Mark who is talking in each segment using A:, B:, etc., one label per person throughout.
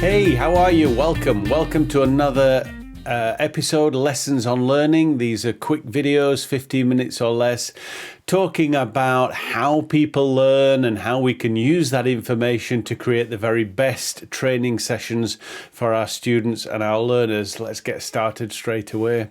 A: Hey, how are you? Welcome to another episode, Lessons on Learning. These are quick videos, 15 minutes or less, talking about how people learn and how we can use that information to create the very best training sessions for our students and our learners. Let's get started straight away.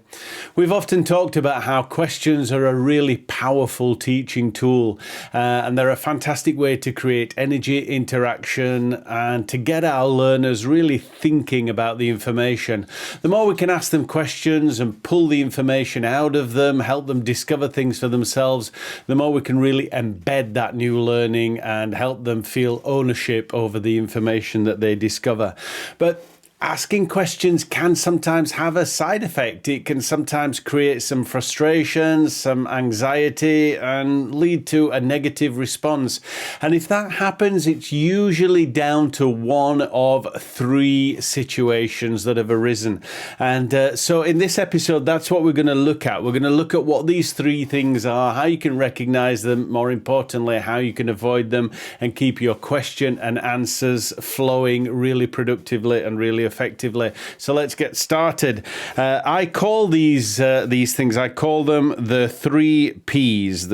A: We've often talked about how questions are a really powerful teaching tool, and they're a fantastic way to create energy, interaction, and to get our learners really thinking about the information. The more we can ask them questions and pull the information out of them, help them discover things for themselves, the more we can really embed that new learning and help them feel ownership over the information that they discover. But asking questions can sometimes have a side effect. It can sometimes create some frustration, some anxiety, and lead to a negative response. And if that happens, it's usually down to one of three situations that have arisen. And so in this episode, that's what we're going to look at. We're going to look at what these three things are, how you can recognize them, more importantly, how you can avoid them and keep your question and answers flowing really productively and really effectively. So let's get started. I call these things, I call them the three P's,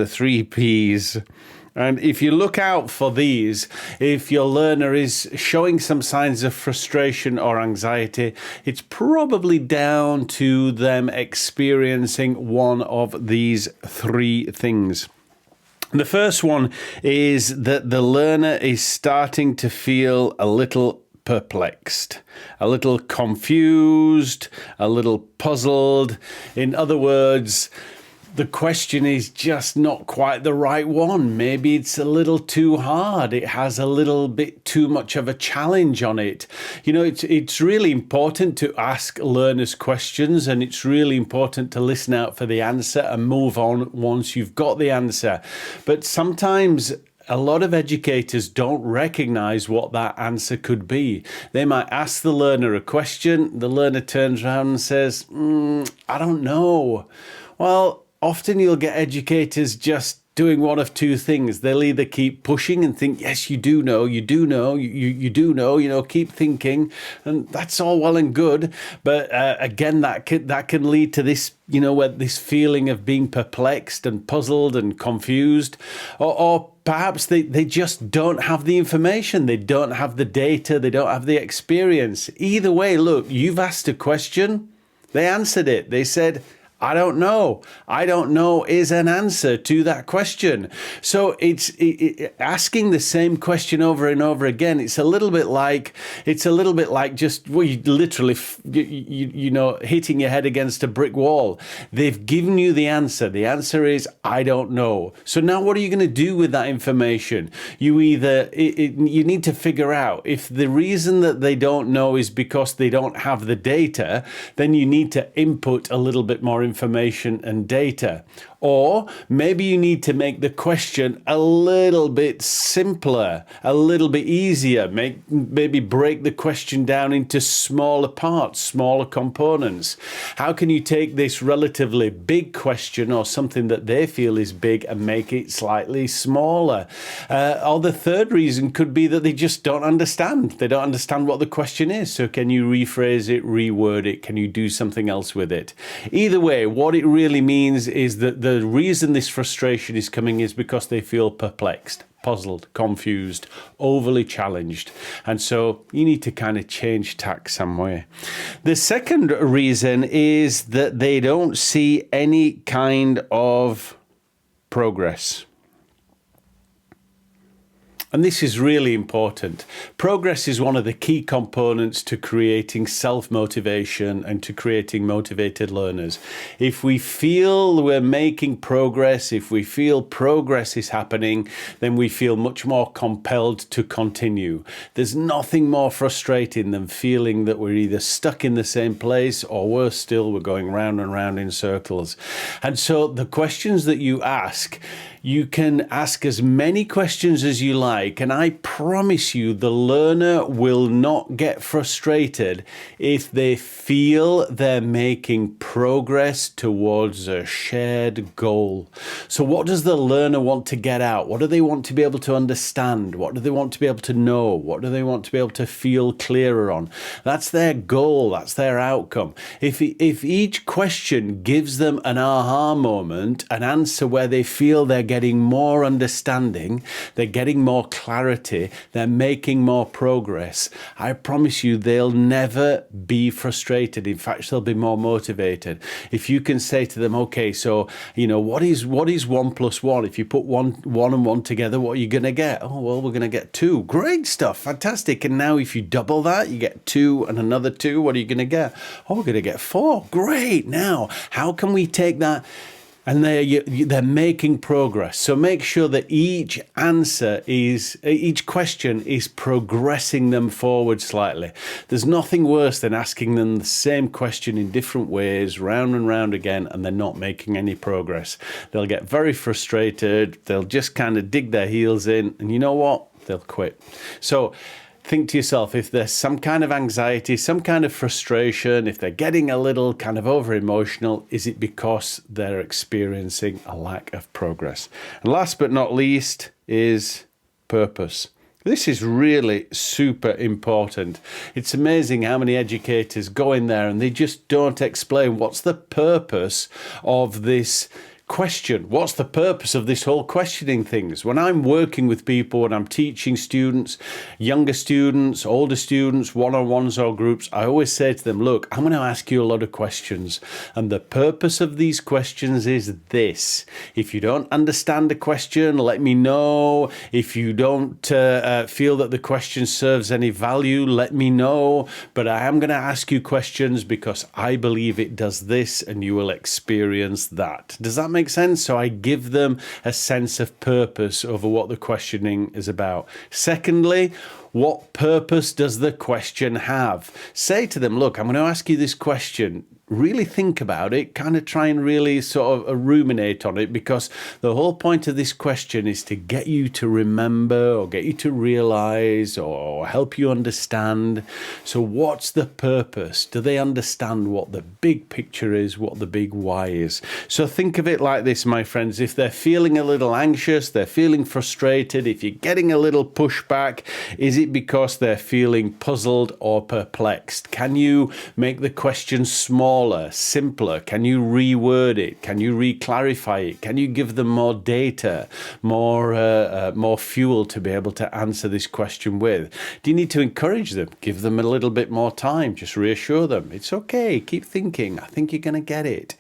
A: And if you look out for these, if your learner is showing some signs of frustration or anxiety, it's probably down to them experiencing one of these three things. The first one is that the learner is starting to feel a little perplexed, a little confused, a little puzzled. In other words, the question is just not quite the right one. Maybe it's a little too hard. It has a little bit too much of a challenge on it. You know, it's really important to ask learners questions, and it's really important to listen out for the answer and move on once you've got the answer. But sometimes a lot of educators don't recognize what that answer could be. They might ask the learner a question. The learner turns around and says, I don't know. Well, often you'll get educators just doing one of two things. They'll either keep pushing and think, yes, you do know, you do know, keep thinking. And that's all well and good. But again, that can lead to this, where this feeling of being perplexed and puzzled and confused. Or perhaps they just don't have the information. They don't have the data. They don't have the experience. Either way, look, you've asked a question. They answered it. They said, I don't know. I don't know is an answer to that question. So it's asking the same question over and over again. It's a little bit like just you literally hitting your head against a brick wall. They've given you the answer. The answer is I don't know. So now what are you going to do with that information? You need to figure out if the reason that they don't know is because they don't have the data, then you need to input a little bit more information and data. Or maybe you need to make the question a little bit simpler, a little bit easier. Maybe break the question down into smaller parts, smaller components. How can you take this relatively big question or something that they feel is big and make it slightly smaller? Or the third reason could be that they just don't understand. They don't understand what the question is. So can you rephrase it, reword it? Can you do something else with it? Either way, what it really means is that the reason this frustration is coming is because they feel perplexed, puzzled, confused, overly challenged. And so you need to kind of change tack somewhere. The second reason is that they don't see any kind of progress. And this is really important. Progress is one of the key components to creating self-motivation and to creating motivated learners. If we feel we're making progress, if we feel progress is happening, then we feel much more compelled to continue. There's nothing more frustrating than feeling that we're either stuck in the same place or worse still, we're going round and round in circles. And so the questions that you ask, You can ask as many questions as you like, and I promise you the learner will not get frustrated if they feel they're making progress towards a shared goal. So what does the learner want to get out? What do they want to be able to understand? What do they want to be able to know? What do they want to be able to feel clearer on? That's their goal. That's their outcome. If each question gives them an aha moment, an answer where they feel they're getting more understanding, they're getting more clarity, they're making more progress, I promise you they'll never be frustrated. In fact, they'll be more motivated. If you can say to them, okay, so, what is 1 + 1? If you put one and one together, what are you going to get? Oh, well, we're going to get 2. Great stuff. Fantastic. And now if you double that, you get 2 and another 2. What are you going to get? Oh, we're going to get 4. Great. Now, how can we take that? And they're making progress. So make sure that each question is progressing them forward slightly. There's nothing worse than asking them the same question in different ways, round and round again, and they're not making any progress. They'll get very frustrated. They'll just kind of dig their heels in, and you know what? They'll quit. So think to yourself, if there's some kind of anxiety, some kind of frustration, if they're getting a little kind of over emotional, is it because they're experiencing a lack of progress? And last but not least is purpose. This is really super important. It's amazing how many educators go in there and they just don't explain what's the purpose of this question. What's the purpose of this whole questioning things? When I'm working with people, when I'm teaching students, younger students, older students, one-on-ones or groups, I always say to them, look, I'm going to ask you a lot of questions. And the purpose of these questions is this. If you don't understand the question, let me know. If you don't feel that the question serves any value, let me know. But I am going to ask you questions because I believe it does this and you will experience that. Does that make sense? So I give them a sense of purpose over what the questioning is about. Secondly, what purpose does the question have? Say to them, look, I'm going to ask you this question. Really think about it, kind of try and really sort of ruminate on it, because the whole point of this question is to get you to remember or get you to realize or help you understand. So what's the purpose? Do they understand what the big picture is, what the big why is? So think of it like this, my friends. If they're feeling a little anxious, they're feeling frustrated, if you're getting a little pushback, is it because they're feeling puzzled or perplexed? Can you make the question smaller, simpler? Can you reword it? Can you re-clarify it? Can you give them more data, more fuel to be able to answer this question with? Do you need to encourage them? Give them a little bit more time. Just reassure them. It's okay. Keep thinking. I think you're going to get it.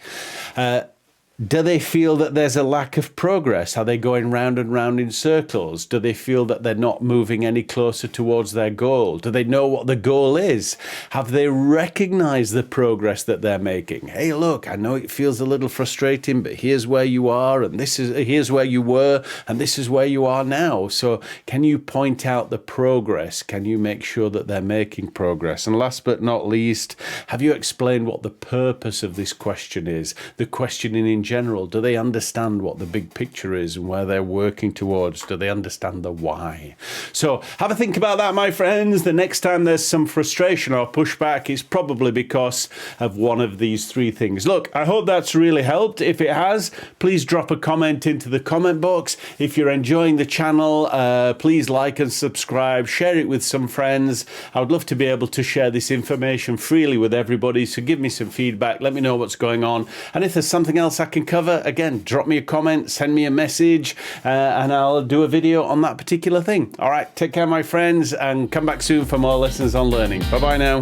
A: Do they feel that there's a lack of progress? Are they going round and round in circles? Do they feel that they're not moving any closer towards their goal? Do they know what the goal is? Have they recognized the progress that they're making? Hey, look, I know it feels a little frustrating, but here's where you are, and here's where you were, and this is where you are now. So can you point out the progress? Can you make sure that they're making progress? And last but not least, have you explained what the purpose of this question is? The questioning in general, do they understand what the big picture is and where they're working towards? Do they understand the why? So have a think about that, my friends. The next time there's some frustration or pushback, it's probably because of one of these 3 things. Look, I hope that's really helped. If it has, please drop a comment into the comment box. If you're enjoying the channel, please like and subscribe, share it with some friends. I would love to be able to share this information freely with everybody, so give me some feedback, let me know what's going on, and if there's something else I can cover, again, drop me a comment, send me a message, and I'll do a video on that particular thing. All right, take care, my friends, and come back soon for more lessons on learning. Bye-bye now.